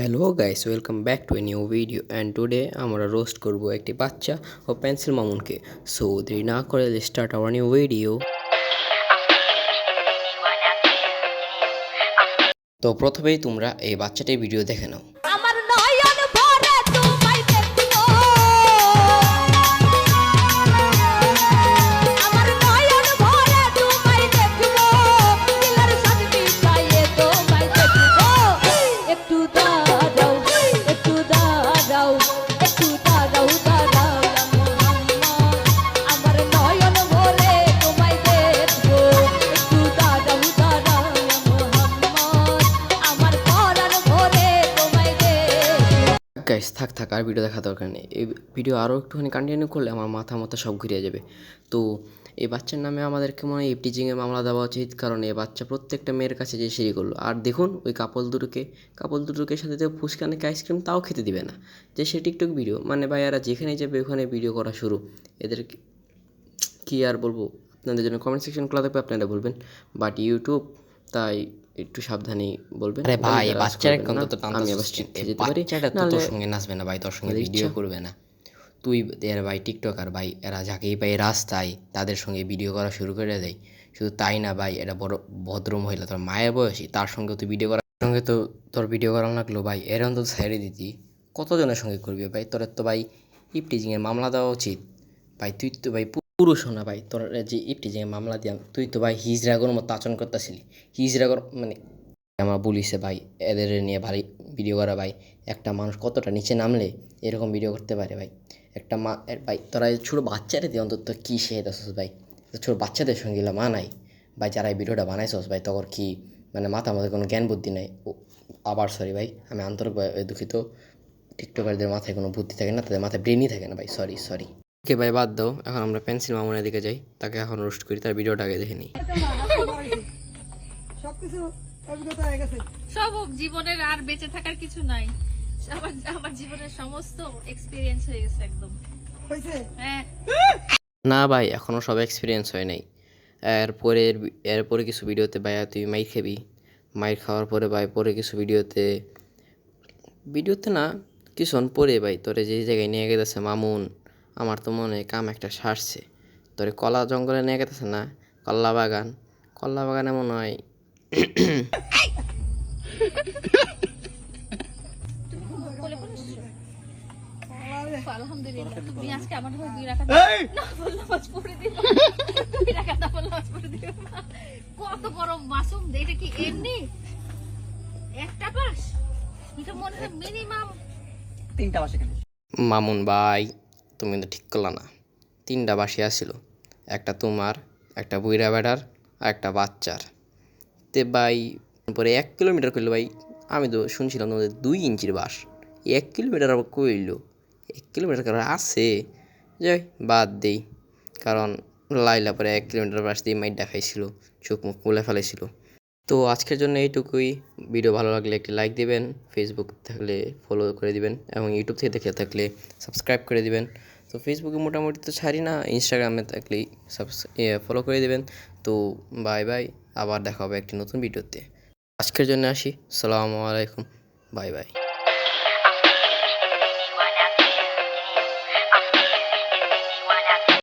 Hello guys, welcome back to a new video and today আমরা roast করব একটি বাচ্চা ও পেন্সিল মামুনকে। সো দেরি না করে স্টার্ট আওয়ার নিউ ভিডিও। তো প্রথমেই তোমরা এই বাচ্চাটির ভিডিও দেখে নাও। গাইস থাক আর ভিডিও দেখা দরকার নেই। এই ভিডিও আরও একটুখানি কন্টিনিউ করলে আমার মাথা সব ঘুরিয়ে যাবে। তো এই বাচ্চার নামে আমাদেরকে মনে হয় ইপটিজিংয়ের মামলা দেওয়া উচিত, কারণ এই বাচ্চা প্রত্যেকটা মেয়ের কাছে যে সিঁড়ি করলো। আর দেখুন ওই কাপল দুটোকে সাথে যে ফুচকানাকে আইসক্রিম তাও খেতে দিবে না, যে সে টিকটক ভিডিও। মানে ভাই এরা যেখানে যাবে ওখানে ভিডিও করা শুরু। এদের কি আর বলবো, আপনাদের জন্য কমেন্ট সেকশন খোলা থাকবে, আপনারা বলবেন। বাট ইউটিউব তাই একটু সাবধানেই বলবেন। আরে ভাই বাচ্চার অন্তত আমি আবার শিখতে যেতে পারি, বাচ্চাটা তো তোর সঙ্গে নাচবে না ভাই, তোর সঙ্গে ভিডিও করবে না। তুই এর ভাই টিকটকার ভাই, এরা যাকেই পাই রাস্তায় তাদের সঙ্গে ভিডিও করা শুরু করে দেয়। শুধু তাই না ভাই, এটা বড় ভদ্র মহিলা, তোর মায়ের বয়সী, তার সঙ্গে তুই ভিডিও করার সঙ্গে তো তোর ভিডিও করানো লাগলো ভাই। এর অন্তত ছেড়ে দিতি, কতজনের সঙ্গে করবি ভাই? তোর তো ভাই ইপটিজিংয়ের মামলা দেওয়া উচিত ভাই। তুই তো ভাই পুরুষ না ভাই, তোর যে ইপটিজিংয়ের মামলা দিয়াম, তুই তো ভাই হিজড়াগর মতো আচরণ করতেছিলি। হিজড়াগর মানে আমার বলিছে ভাই, এদের নিয়ে ভারী ভিডিও করা ভাই। একটা মানুষ কতটা নিচে নামলে এরকম ভিডিও করতে পারে ভাই? একটা ভাই তোরা ছোটো বাচ্চারা দিয়ে অন্তত কী শেখাইতেছস ভাই? ছোটো বাচ্চাদের সঙ্গে এগুলো মানাই ভাই? যারা এই ভিডিওটা বানাইছস ভাই, তখন কি মানে মাথার মধ্যে কোনো জ্ঞান বুদ্ধি নাই? আবার সরি ভাই, আমি আন্তরিকভাবে দুঃখিত। টিকটকারদের মাথায় কোনো বুদ্ধি থাকে না, তাদের মাথায় ব্রেনই থাকে না ভাই। সরি ওকে ভাই, বাদ দাও। এখন আমরা পেন্সিল মামুনের দিকে যাই, তাকে এখন রোস্ট করি, তার ভিডিওটা আগে দেখে নিই। সব জীবনের আর বেঁচে থাকার কিছু নাই। আমার জীবনের সমস্ত এক্সপেরিয়েন্স হয়ে গেছে একদম। হ্যাঁ না ভাই, এখনও সব এক্সপিরিয়েন্স হয় নাই। এরপরে কিছু ভিডিওতে ভাই তুই মাইর খাবি। মাইর খাওয়ার পরে ভাই পরে কিছু ভিডিওতে না কিছুক্ষণ পরে ভাই তোরে যে জায়গায় নিয়ে গেছে মামুন, আমার তো মনে হয় কাম একটা সারছে। তোরে কলা জঙ্গলে নিয়ে গেছে না, কলা বাগানে মনে হয় আলহামদুলিল্লাহ, তুমি আজকে আমার হয়ে 2 রাকাত নফল নামাজ পড়ে দিও। 2 রাকাত নফল নামাজ পড়ে দিও। কত বড় মাসুম, এটা কি এমনি একটা পাস? এটা মনে হয় মিনিমাম 3টা বাসে কেন? মামুন ভাই তুমি কিন্তু ঠিক করলা না। 3টা বাসি আসছিল, একটা তোমার, একটা বুইরা বেড়ার, আর একটা বাচ্চার। তে ভাই পরে 1 কিলোমিটার করলো ভাই। আমি তো শুনছিলাম তোমাদের 2 ইঞ্চির বাস, 1 কিলোমিটার আবার কইল। 1 কিলোমিটার কারণ আছে, যাই বাদ দেই। কারণ লাইলা পরে 1 কিলোমিটার বাস দিয়ে মাইট দেখাইছিল, চোখ মুখ মুলে ফেলাইছিল। তো আজকের জন্য এইটুকুই। ভিডিও ভালো লাগলে একটি লাইক দিবেন, ফেসবুক থাকলে ফলো করে দিবেন, এবং ইউটিউব থেকে দেখে থাকলে সাবস্ক্রাইব করে দিবেন। তো ফেসবুকে মোটামুটি তো ছাড়ি না, ইনস্টাগ্রামে থাকলেই ফলো করে দিবেন। তো বাই, আবার দেখা হবে একটি নতুন ভিডিওতে। আজকের জন্য আসি, আসসালামু আলাইকুম, বাই।